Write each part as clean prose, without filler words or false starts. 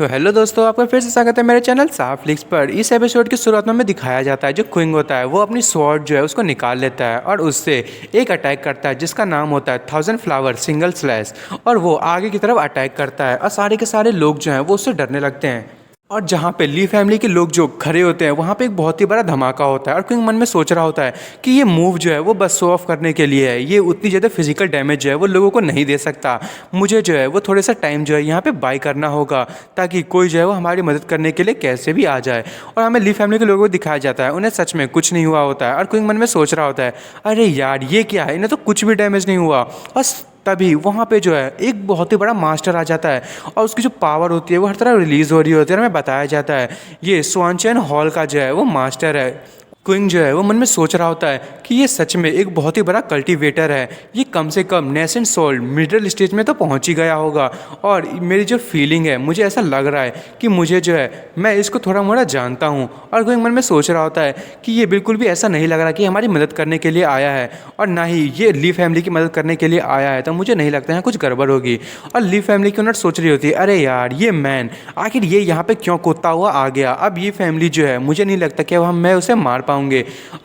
तो हेलो दोस्तों, आपका फिर से स्वागत है मेरे चैनल साफ लिक्स पर। इस एपिसोड की शुरुआत में हमें दिखाया जाता है जो क्विंग होता है वो अपनी स्वॉर्ड जो है उसको निकाल लेता है और उससे एक अटैक करता है जिसका नाम होता है 1000 फ्लावर सिंगल स्लैश। और वो आगे की तरफ अटैक करता है और सारे के सारे लोग जो हैं वो उससे डरने लगते हैं। और जहाँ पे ली फैमिली के लोग जो खड़े होते हैं वहाँ पे एक बहुत ही बड़ा धमाका होता है और क्विंग मन में सोच रहा होता है कि ये मूव जो है वो बस शो ऑफ करने के लिए है, ये उतनी ज़्यादा फिजिकल डैमेज जो है वो लोगों को नहीं दे सकता। मुझे जो है वो थोड़ा सा टाइम जो है यहाँ पे बाय करना होगा ताकि कोई जो है वो हमारी मदद करने के लिए कैसे भी आ जाए। और हमें ली फैमिली के लोगों को दिखाया जाता है उन्हें सच में कुछ नहीं हुआ होता है और क्विंग मन में सोच रहा होता है अरे यार ये क्या है, इन्हें तो कुछ भी डैमेज नहीं हुआ। और तभी वहाँ पे जो है एक बहुत ही बड़ा मास्टर आ जाता है और उसकी जो पावर होती है वो हर तरह रिलीज़ हो रही होती है और हमें बताया जाता है ये स्वानचैन हॉल का जो है वो मास्टर है। क्विंग जो है वो मन में सोच रहा होता है कि ये सच में एक बहुत ही बड़ा कल्टीवेटर है, ये कम से कम नेसेंट सोल मिडिल स्टेज में तो पहुंच ही गया होगा। और मेरी जो फीलिंग है मुझे ऐसा लग रहा है कि मुझे जो है मैं इसको थोड़ा मोड़ा जानता हूं। और क्विंग मन में सोच रहा होता है कि ये बिल्कुल भी ऐसा नहीं लग रहा कि हमारी मदद करने के लिए आया है और ना ही ये ली फैमिली की मदद करने के लिए आया है, तो मुझे नहीं लगता है कुछ गड़बड़ होगी। और ली फैमिली की ओनर सोच रही होती है अरे यार ये मैन आखिर ये यहाँ पे क्यों कूदता हुआ आ गया, अब ये फैमिली जो है मुझे नहीं लगता कि मैं उसे मार पाऊंगे।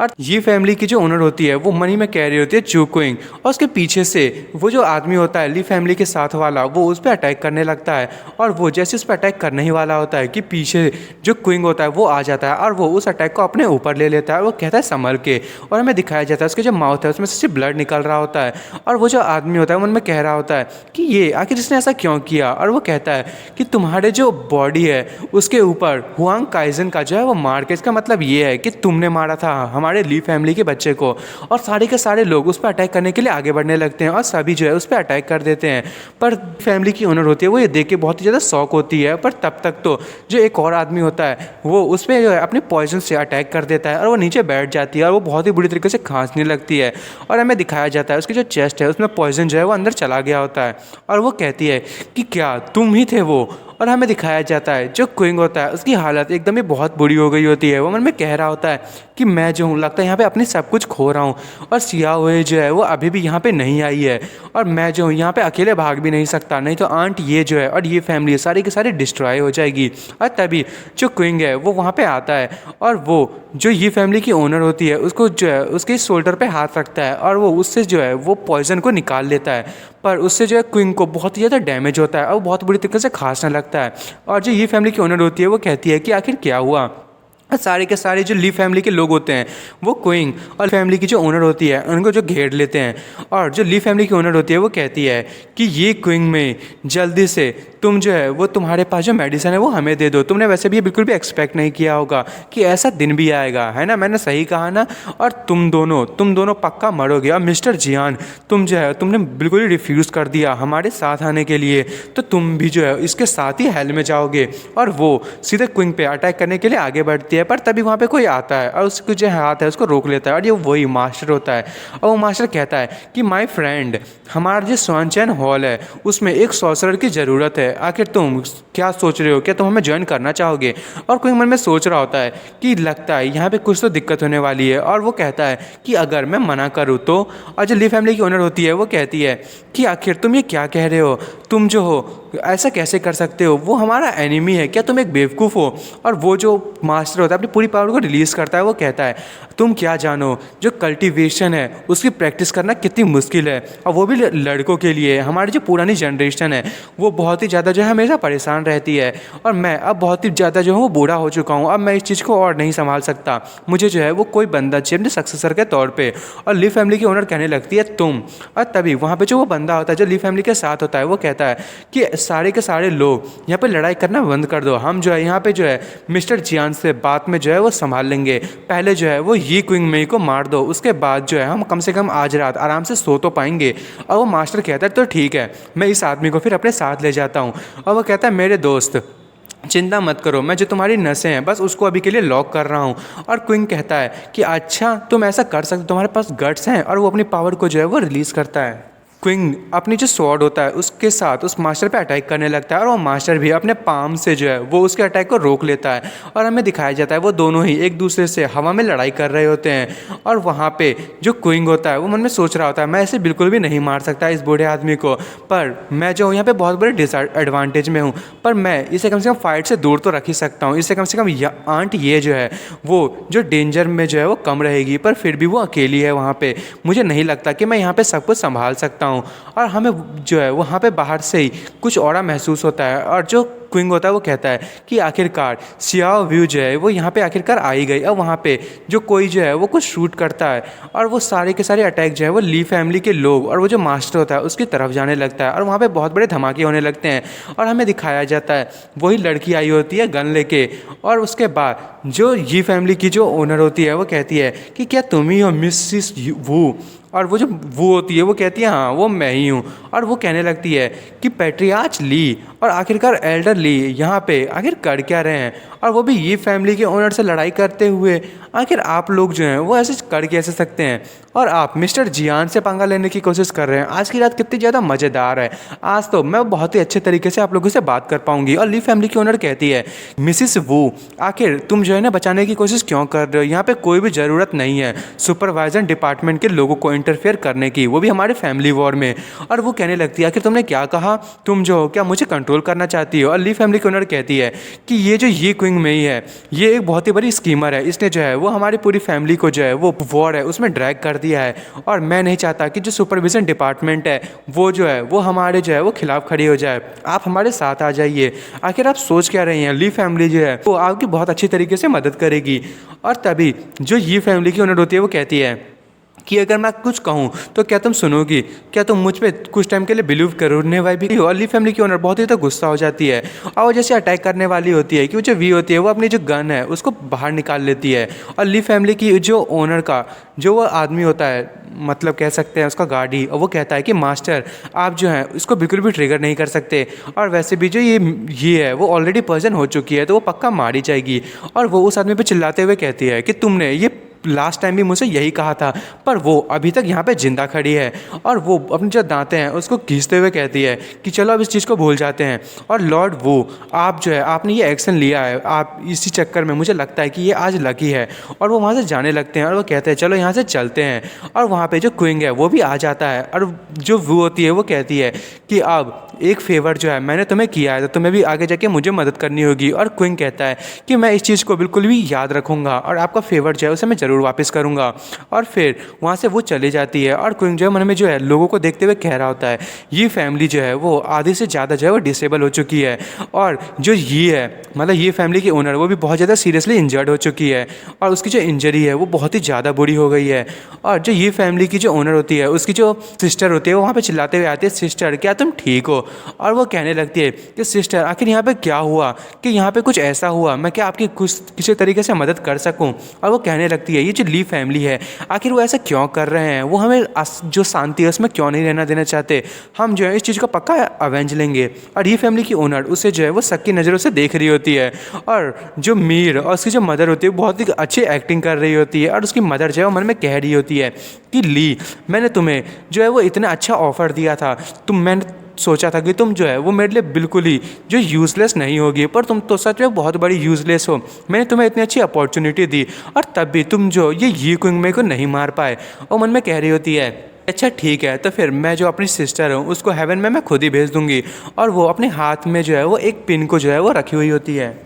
और ये फैमिली की जो ओनर होती है वो मनी में कह रही होती है चू क्विंग, और उसके पीछे से वो जो आदमी होता है ली फैमिली के साथ वाला वो उस पर अटैक करने लगता है। और वो जैसे उस पर अटैक करने ही वाला होता है कि पीछे जो क्विंग होता है वो आ जाता है और वो उस अटैक को अपने ऊपर ले लेता है। वो कहता है संभल के, और हमें दिखाया जाता है उसके जो माउथ है उसमें से ब्लड निकल रहा होता है। और वो जो आदमी होता है मन में कह रहा होता है कि ये आखिर इसने ऐसा क्यों किया। और वो कहता है कि तुम्हारे जो बॉडी है उसके ऊपर हुआंग काइजन का जो है वो मार के, इसका मतलब ये है कि तुमने मारा था हमारे ली फैमिली के बच्चे को। और सारे के सारे लोग उस पर अटैक करने के लिए आगे बढ़ने लगते हैं और सभी जो है उस पर अटैक कर देते हैं। पर फैमिली की ओनर होती है वो ये देख के बहुत ही ज़्यादा शौक होती है, पर तब तक तो जो एक और आदमी होता है वो उस पर जो है अपने पॉइजन से अटैक कर देता है और वो नीचे बैठ जाती है और वो बहुत ही बुरी तरीके से खांसने लगती है। और हमें दिखाया जाता है उसकी जो चेस्ट है उसमें पॉइजन जो है वो अंदर चला गया होता है और वो कहती है कि क्या तुम ही थे वो। और हमें दिखाया जाता है जो क्विंग होता है उसकी हालत एकदम ही बहुत बुरी हो गई होती है। वो मन में कह रहा होता है कि मैं जो हूँ लगता है यहाँ पे अपनी सब कुछ खो रहा हूँ और सिया हुए जो है वो अभी भी यहाँ पे नहीं आई है और मैं जो हूँ यहाँ पे अकेले भाग भी नहीं सकता, नहीं तो आंट ये जो है और ये फैमिली सारी की सारी डिस्ट्रॉय हो जाएगी। और तभी जो क्विंग है वो वहाँ पे आता है और वो जो ये फैमिली की ओनर होती है उसको जो है उसके शोल्डर पे हाथ रखता है और वो उससे जो है वो पॉइजन को निकाल लेता है। पर उससे जो है क्विंग को बहुत ही ज़्यादा डैमेज होता है और बहुत बुरी तरीके से खांसने लगता है। और जो ये फैमिली की ओनर होती है वो कहती है कि आखिर क्या हुआ। सारे के सारे जो ली फैमिली के लोग होते हैं वो क्विंग और फैमिली की जो ओनर होती है उनको जो घेर लेते हैं। और जो ली फैमिली की ओनर होती है वो कहती है कि ये क्विंग में जल्दी से तुम जो है वो तुम्हारे पास जो मेडिसिन है वो हमें दे दो। तुमने वैसे भी बिल्कुल भी एक्सपेक्ट नहीं किया होगा कि ऐसा दिन भी आएगा, है ना, मैंने सही कहा ना। और तुम दोनों पक्का मरोगे। और मिस्टर जियान तुम जो है तुमने बिल्कुल ही रिफ्यूज़ कर दिया हमारे साथ आने के लिए, तो तुम भी जो है इसके साथ ही हेल में जाओगे। और वो सीधे क्विंग पे अटैक करने के लिए आगे बढ़ती है। पर तभी वहाँ पे कोई आता है और उसके जो हाथ है उसको रोक लेता है और ये वही मास्टर होता है। और वो मास्टर कहता है कि माय फ्रेंड हमारा जो स्वानचैन हॉल है उसमें एक सॉर्सरर की ज़रूरत है, आखिर तुम क्या सोच रहे हो, क्या तुम हमें ज्वाइन करना चाहोगे। और कोई मन में सोच रहा होता है कि लगता है यहाँ पे कुछ तो दिक्कत होने वाली है और वो कहता है कि अगर मैं मना करूँ तो। और जो ली फैमिली की ओनर होती है वो कहती है कि आखिर तुम ये क्या कह रहे हो, तुम जो हो ऐसा कैसे कर सकते हो, वो हमारा एनिमी है, क्या तुम एक बेवकूफ़ हो। और वो जो मास्टर होता है अपनी पूरी पावर को रिलीज़ करता है, वो कहता है तुम क्या जानो जो कल्टीवेशन है उसकी प्रैक्टिस करना कितनी मुश्किल है, और वो भी लड़कों के लिए। हमारी जो पुरानी जनरेशन है वो बहुत ही ज़्यादा जो है हमेशा परेशान रहती है और मैं अब बहुत ही ज़्यादा जो हूँ वो बूढ़ा हो चुका हूँ, अब मैं इस चीज़ को और नहीं संभाल सकता, मुझे जो है वो कोई बंदा चाहिए अपने सक्सेसर के तौर पे। और ली फैमिली की ओनर कहने लगती है तुम। और तभी वहाँ पे जो वो बंदा होता है जो ली फैमिली के साथ होता है वो कहता है कि सारे के सारे लोग यहाँ पे लड़ाई करना बंद कर दो, हम जो है यहाँ पे जो है मिस्टर जियान से बात में जो है वो संभाल लेंगे, पहले जो है वो ये क्विंग मेई को मार दो, उसके बाद जो है हम कम से कम आज रात आराम से सो तो पाएंगे। और वो मास्टर कहता है तो ठीक है, मैं इस आदमी को फिर अपने साथ ले जाता हूँ। और वो कहता है मेरे दोस्त चिंता मत करो, मैं जो तुम्हारी नसें हैं बस उसको अभी के लिए लॉक कर रहा हूँ। और क्विंग कहता है कि अच्छा तुम ऐसा कर सकते, तुम्हारे पास गट्स हैं, और वो अपनी पावर को जो है वो रिलीज़ करता है। क्विंग अपनी जो स्वॉर्ड होता है उसके साथ उस मास्टर पे अटैक करने लगता है और वो मास्टर भी अपने पाम से जो है वो उसके अटैक को रोक लेता है। और हमें दिखाया जाता है वो दोनों ही एक दूसरे से हवा में लड़ाई कर रहे होते हैं। और वहाँ पे जो क्विंग होता है वो मन में सोच रहा होता है मैं ऐसे बिल्कुल भी नहीं मार सकता इस बूढ़े आदमी को, पर मैं जो हूँ यहाँ पे बहुत बड़े डिसएडवांटेज में हूँ, पर मैं इसे कम से कम फाइट से दूर तो रख ही सकता हूँ। इससे कम से कम आंट ये जो है वो जो डेंजर में जो है वो कम रहेगी, पर फिर भी वो अकेली है वहाँ पे। मुझे नहीं लगता कि मैं यहाँ पे सब कुछ संभाल सकता हूँ। और हमें जो है वहाँ पे बाहर से ही कुछ ऑरा महसूस होता है और जो क्विंग होता है वो कहता है कि आखिरकार सियाओ व्यू जो है वो यहाँ पे आखिरकार आ ही गई। और वहाँ पे जो कोई जो है वो कुछ शूट करता है और वो सारे के सारे अटैक जो है वो ली फैमिली के लोग और वो जो मास्टर होता है उसकी तरफ जाने लगता है। और वहाँ पे बहुत बड़े धमाके होने लगते हैं और हमें दिखाया जाता है वही लड़की आई होती है गन लेके। और उसके बाद जो ये फैमिली की जो ओनर होती है वो कहती है कि क्या तुम ही हो मिसिस वू? और वो जो वो होती है वो कहती है हाँ वो मैं ही हूँ। और वो कहने लगती है कि पैट्रियार्च ली और आखिरकार एल्डर ली यहाँ पे आखिर कर क्या रहे हैं, और वो भी ये फैमिली के ओनर से लड़ाई करते हुए। आखिर आप लोग जो हैं वो ऐसे कर कैसे सकते हैं, और आप मिस्टर जियान से पंगा लेने की कोशिश कर रहे हैं। आज की रात कितनी ज़्यादा मज़ेदार है, आज तो मैं बहुत ही अच्छे तरीके से आप लोगों से बात कर पाऊंगी। और ली फैमिली की ओनर कहती है मिसिस वू आखिर तुम जो है ना बचाने की कोशिश क्यों कर रहे हो? यहाँ पे कोई भी ज़रूरत नहीं है सुपरवाइजर डिपार्टमेंट के लोगों को इंटरफेयर करने की, वो भी हमारे फैमिली वॉर में। और वो कहने लगती है आखिर तुमने क्या कहा, तुम जो हो क्या मुझे कंट्रोल करना चाहती हो? और ली फैमिली की ओनर कहती है कि ये जो ये क्विंग में ही है ये एक बहुत ही बड़ी स्कीमर है, इसने जो है वो हमारी पूरी फैमिली को जो है वो वॉर है उसमें ड्रैग कर दिया है। और मैं नहीं चाहता कि जो सुपरविजन डिपार्टमेंट है वो जो है वो हमारे जो है वो खिलाफ खड़ी हो जाए। आप हमारे साथ आ जाइए। आखिर आप सोच क्या रही हैं? ली फैमिली जो है वो आपकी बहुत अच्छी तरीके से मदद करेगी। और तभी जो ये फैमिली की ओनर होती है वो कहती है कि अगर मैं कुछ कहूँ तो क्या तुम सुनोगी? क्या तुम मुझ पे कुछ टाइम के लिए बिलीव करने वाली भी हो? और ली फैमिली की ओनर बहुत ही तो गुस्सा हो जाती है और वो जैसे अटैक करने वाली होती है कि वो जो वी होती है वो अपनी जो गन है उसको बाहर निकाल लेती है। और ली फैमिली की जो ओनर का जो वो आदमी होता है, मतलब कह सकते हैं उसका गार्डी, और वो कहता है कि मास्टर आप जो है इसको बिल्कुल भी ट्रिगर नहीं कर सकते, और वैसे भी जो ये है वो ऑलरेडी पर्सन हो चुकी है तो वो पक्का मारी जाएगी। और वो उस आदमी पे चिल्लाते हुए कहती है कि तुमने ये लास्ट टाइम भी मुझसे यही कहा था, पर वो अभी तक यहाँ पे जिंदा खड़ी है। और वो अपनी जो दांतें हैं उसको घींचते हुए कहती है कि चलो अब इस चीज़ को भूल जाते हैं। और लॉर्ड वो आप जो है आपने ये एक्शन लिया है, आप इसी चक्कर में मुझे लगता है कि ये आज लकी है। और वो वहाँ से जाने लगते हैं और वो कहते हैं चलो यहाँ से चलते हैं। और वहाँ पर जो क्विंग है वो भी आ जाता है और जो वो होती है वो कहती है कि अब एक फेवर जो है मैंने तुम्हें किया है तो तुम्हें भी आगे जाके मुझे मदद करनी होगी। और क्विंग कहता है कि मैं इस चीज़ को बिल्कुल भी याद रखूँगा और आपका फेवर जो है उसे मैं ज़रूर वापस करूँगा। और फिर वहाँ से वो चली जाती है और क्विंग जो है मन में जो है लोगों को देखते हुए कह रहा होता है ये फैमिली जो है वो आधे से ज़्यादा जो है वो डिसेबल हो चुकी है। और जो ये है मतलब ये फैमिली की ओनर वो भी बहुत ज़्यादा सीरियसली इंजर्ड हो चुकी है और उसकी जो इंजरी है वो बहुत ही ज़्यादा बुरी हो गई है। और जो ये फैमिली की जो ओनर होती है उसकी जो सिस्टर होती है वो वहाँ पर चिल्लाते हुए आती है सिस्टर क्या तुम ठीक हो? और वो कहने लगती है कि सिस्टर आखिर यहाँ पे क्या हुआ, कि यहाँ पे कुछ ऐसा हुआ मैं क्या आपकी कुछ किसी तरीके से मदद कर सकूँ? और वो कहने लगती है ये जो ली फैमिली है आखिर वो ऐसा क्यों कर रहे हैं, वो हमें जो शांति है उसमें क्यों नहीं रहना देना चाहते? हम जो है इस चीज़ को पक्का अवेंज लेंगे। और ये फैमिली की ओनर उसे जो है वो शक की नज़रों से देख रही होती है। और जो मीर और उसकी जो मदर होती है बहुत ही अच्छी एक्टिंग कर रही होती है। और उसकी मदर जो है वो मन में कह रही होती है कि ली मैंने तुम्हें जो है वो इतना अच्छा ऑफ़र दिया था, मैंने सोचा था कि तुम जो है वो मेरे लिए बिल्कुल ही जो यूज़लेस नहीं होगी, पर तुम तो सच में बहुत बड़ी यूज़लेस हो। मैंने तुम्हें इतनी अच्छी अपॉर्चुनिटी दी और तब भी तुम जो ये क्विंग में को नहीं मार पाए। और मन में कह रही होती है अच्छा ठीक है तो फिर मैं जो अपनी सिस्टर हूँ उसको हेवन में मैं खुद ही भेज दूँगी। और वो अपने हाथ में जो है वो एक पिन को जो है वो रखी हुई होती है।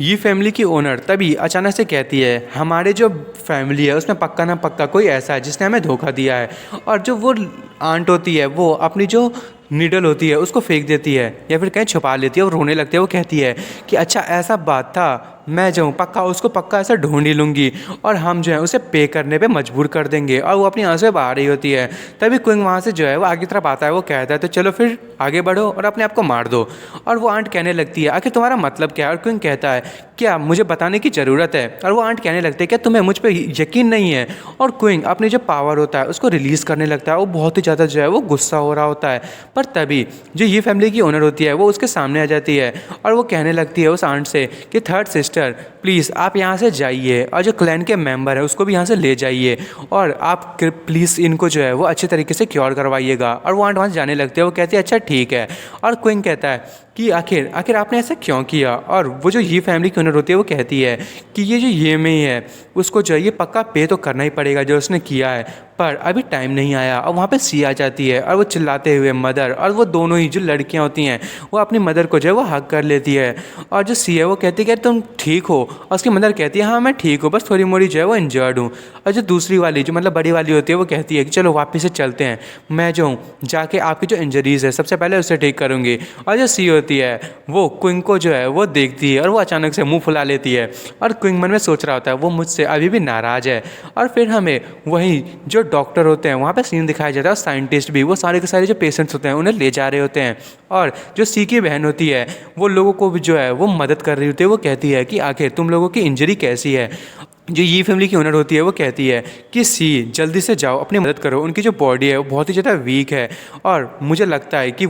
ये फैमिली की ओनर तभी अचानक से कहती है हमारे जो फैमिली है उसमें पक्का ना पक्का कोई ऐसा है जिसने हमें धोखा दिया है। और जो वो आंट होती है वो अपनी जो नीडल होती है उसको फेंक देती है या फिर कहीं छुपा लेती है और रोने लगती है। वो कहती है कि अच्छा ऐसा बात था, मैं जाऊँ पक्का उसको पक्का ऐसा ढूंढ ही लूँगी और हम जो है उसे पे करने पे मजबूर कर देंगे। और वो अपनी आंसू बहा रही होती है तभी क्विंग वहाँ से जो है वो आगे तरफ आता है। वो कहता है तो चलो फिर आगे बढ़ो और अपने आप को मार दो। और वो आंट कहने लगती है आखिर तुम्हारा मतलब क्या है? और क्विंग कहता है क्या मुझे बताने की ज़रूरत है? और वो आंट कहने लगती है क्या तुम्हें मुझ पर यकीन नहीं है? और क्विंग अपनी जो पावर होता है उसको रिलीज़ करने लगता है। वो बहुत ही ज़्यादा जो है वो गुस्सा हो रहा होता है। पर तभी जो ये फैमिली की ओनर होती है वो उसके सामने आ जाती है और वो कहने लगती है उस आंट से कि थर्ड सिस्टर मिस्टर प्लीज़ आप यहाँ से जाइए और जो क्लैन के मेंबर है उसको भी यहाँ से ले जाइए और आप प्लीज़ इनको जो है वो अच्छे तरीके से क्योर करवाइएगा। और वो वहाँ जाने लगते हैं। वो कहती है अच्छा ठीक है। और क्विंग कहता है कि आखिर आखिर आपने ऐसा क्यों किया। और वो जो ये फैमिली की ओनर होती है वो कहती है कि ये जो ये में ही है उसको जो है ये पक्का पे तो करना ही पड़ेगा जो उसने किया है, पर अभी टाइम नहीं आया। और वहाँ पे सी आ जाती है और वो चिल्लाते हुए मदर और वो दोनों ही जो लड़कियाँ होती हैं वो अपनी मदर को जो है वो हक कर लेती है। और जो सी है वो कहती है कि तुम ठीक हो। और उसकी मदर कहती है हाँ मैं ठीक हूँ, बस थोड़ी मोड़ी जो है वो इंजर्ड हूँ। और जो दूसरी वाली जो मतलब बड़ी वाली होती है वो कहती है कि चलो वापस से चलते हैं, मैं जो हूँ जाके आपकी जो इंजरीज़ है सबसे पहले उससे ठीक करूँगी। और जो सी होती है वो क्विंग को जो है वो देखती है और वो अचानक से मुंह फुला लेती है। और क्विंग मन में सोच रहा होता है वो मुझसे अभी भी नाराज़ है। और फिर हमें वहीं जो डॉक्टर होते हैं वहाँ पे सीन दिखाया जाता है और साइंटिस्ट भी वो सारे के सारे जो पेशेंट्स होते हैं उन्हें ले जा रहे होते हैं। और जो सी की बहन होती है वो लोगों को भी जो है वो मदद कर रही होती है। वो कहती है कि आखिर तुम लोगों की इंजरी कैसी है। जो ये फैमिली की ओनर होती है वो कहती है कि सी जल्दी से जाओ अपनी मदद करो, उनकी जो बॉडी है वो बहुत ही ज़्यादा वीक है और मुझे लगता है कि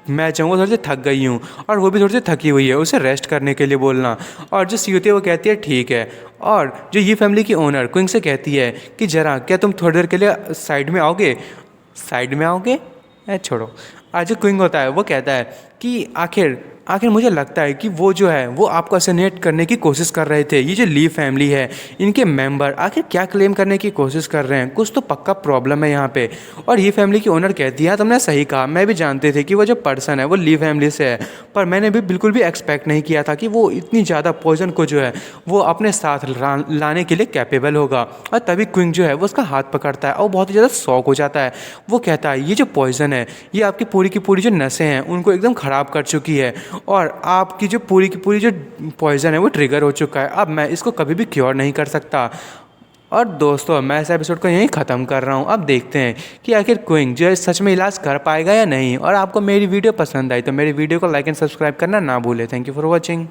मैं चाहूँगा थोड़ी सी थक गई हूँ और वो भी थोड़ी सी थकी हुई है, उसे रेस्ट करने के लिए बोलना। और जो सी होती है वो कहती है ठीक है। और जो ये फैमिली की ओनर क्विंग से कहती है कि ज़रा क्या तुम थोड़ी देर के लिए साइड में आओगे। साइड में आओगे छोड़ो। आज जो क्विंग होता है वो कहता है कि आखिर मुझे लगता है कि वो जो है वो आपको असैसिनेट करने की कोशिश कर रहे थे। ये जो ली फैमिली है इनके मेंबर आखिर क्या क्लेम करने की कोशिश कर रहे हैं, कुछ तो पक्का प्रॉब्लम है यहाँ पे। और ये फैमिली की ओनर कहती है तुमने सही कहा, मैं भी जानते थे कि वो जो पर्सन है वो ली फैमिली से है, पर मैंने भी बिल्कुल भी एक्सपेक्ट नहीं किया था कि वो इतनी ज़्यादा पॉइजन को जो है वो अपने साथ लाने के लिए कैपेबल होगा। और तभी क्विंग जो है वो उसका हाथ पकड़ता है और बहुत ही ज़्यादा शॉक हो जाता है। वो कहता है ये जो पॉइजन है ये आपकी पूरी की पूरी जो नसें हैं उनको एकदम ख़राब कर चुकी है और आपकी जो पूरी की पूरी जो पॉइज़न है वो ट्रिगर हो चुका है। अब मैं इसको कभी भी क्योर नहीं कर सकता। और दोस्तों मैं इस एपिसोड को यहीं ख़त्म कर रहा हूँ। अब देखते हैं कि आखिर क्विंग जो है सच में इलाज कर पाएगा या नहीं। और आपको मेरी वीडियो पसंद आई तो मेरी वीडियो को लाइक एंड सब्सक्राइब करना ना भूलें। Thank you for watching.